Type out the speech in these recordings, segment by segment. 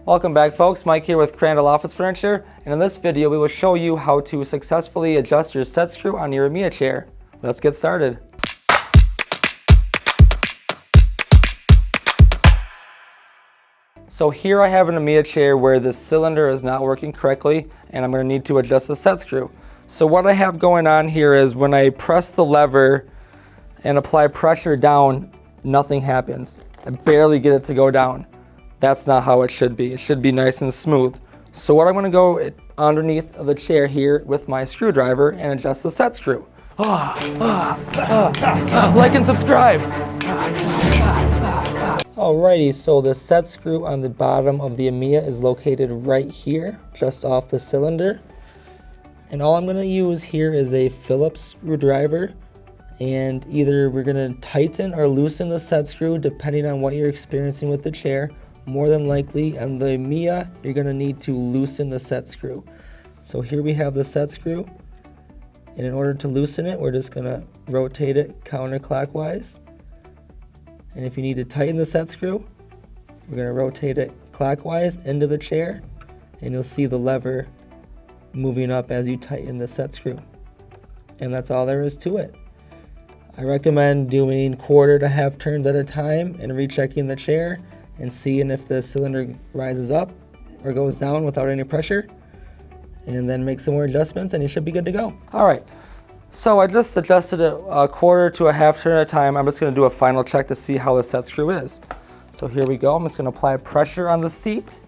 Welcome back, folks. Mike here with Crandall Office Furniture, and in this video we will show you how to successfully adjust your set screw on your Amia chair. Let's get started. So here I have an Amia chair where the cylinder is not working correctly and I'm going to need to adjust the set screw. So what I have going on here is when I press the lever and apply pressure down, nothing happens. I barely get it to go down. That's not how it should be. It should be nice and smooth. So what I'm going to go underneath of the chair here with my screwdriver and adjust the set screw. Like and subscribe. Alrighty, so the set screw on the bottom of the Amia is located right here, just off the cylinder. And all I'm going to use here is a Phillips screwdriver. And either we're going to tighten or loosen the set screw depending on what you're experiencing with the chair. More than likely on the Amia, you're going to need to loosen the set screw. So here we have the set screw. And in order to loosen it, we're just going to rotate it counterclockwise. And if you need to tighten the set screw, we're going to rotate it clockwise into the chair. And you'll see the lever moving up as you tighten the set screw. And that's all there is to it. I recommend doing quarter to half turns at a time and rechecking the chair and seeing if the cylinder rises up or goes down without any pressure, and then make some more adjustments and you should be good to go. All right, so I just adjusted it a quarter to a half turn at a time. I'm just going to do a final check to see how the set screw is. So here we go. I'm just going to apply pressure on the seat,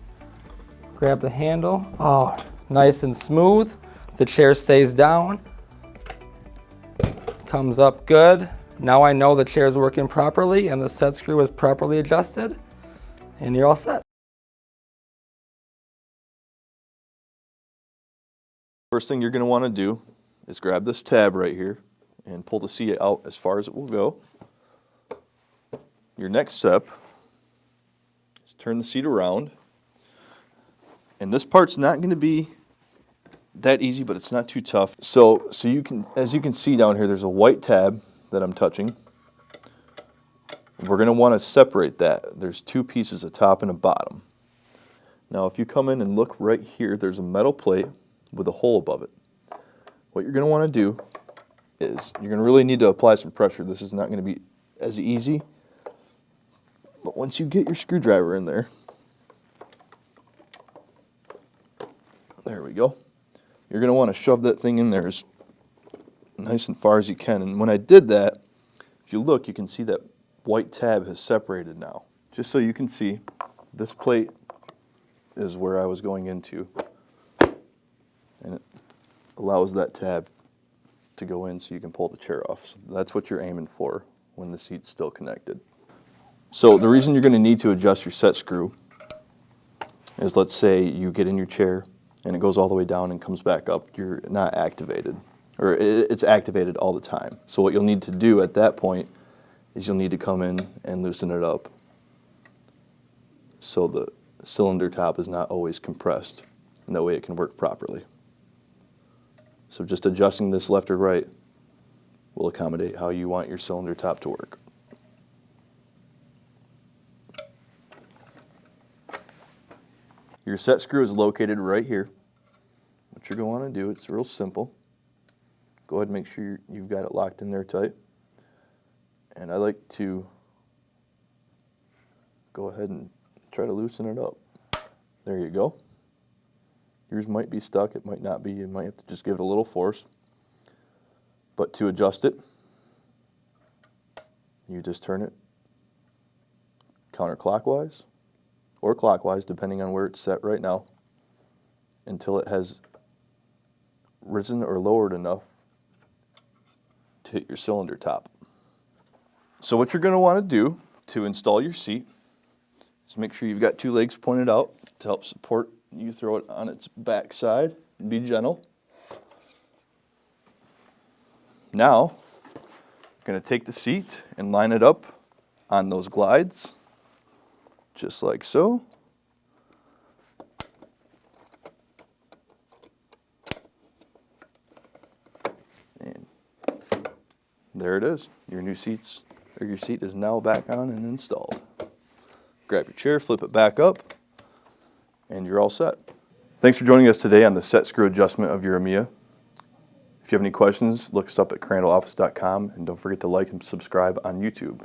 grab the handle. Oh, nice and smooth. The chair stays down, comes up good. Now I know the chair is working properly and the set screw is properly adjusted. And you're all set. First thing you're going to want to do is grab this tab right here and pull the seat out as far as it will go. Your next step is turn the seat around. And this part's not going to be that easy, but it's not too tough. So you can, as you can see down here, there's a white tab that I'm touching. We're going to want to separate that. There's two pieces, a top and a bottom. Now if you come in and look right here, there's a metal plate with a hole above it. What you're going to want to do is you're going to really need to apply some pressure. This is not going to be as easy, but once you get your screwdriver in there, there we go. You're going to want to shove that thing in there as nice and far as you can. And when I did that, if you look, you can see that white tab has separated now. Just so you can see, this plate is where I was going into, and it allows that tab to go in so you can pull the chair off. So that's what you're aiming for when the seat's still connected. So the reason you're going to need to adjust your set screw is, let's say you get in your chair and it goes all the way down and comes back up. You're not activated, or it's activated all the time. So what you'll need to do at that point is you'll need to come in and loosen it up so the cylinder top is not always compressed, and that way it can work properly. So just adjusting this left or right will accommodate how you want your cylinder top to work. Your set screw is located right here. What you're going to want to do, it's real simple. Go ahead and make sure you've got it locked in there tight. And I like to go ahead and try to loosen it up. There you go. Yours might be stuck, it might not be. You might have to just give it a little force. But to adjust it, you just turn it counterclockwise or clockwise, depending on where it's set right now, until it has risen or lowered enough to hit your cylinder top. So what you're going to want to do to install your seat is make sure you've got two legs pointed out to help support. You throw it on its back side and be gentle. Now, you're going to take the seat and line it up on those glides, just like so. And there it is. Your new seat is now back on and installed. Grab your chair, flip it back up, and you're all set. Thanks for joining us today on the set screw adjustment of your Amia. If you have any questions, look us up at crandalloffice.com, and don't forget to like and subscribe on YouTube.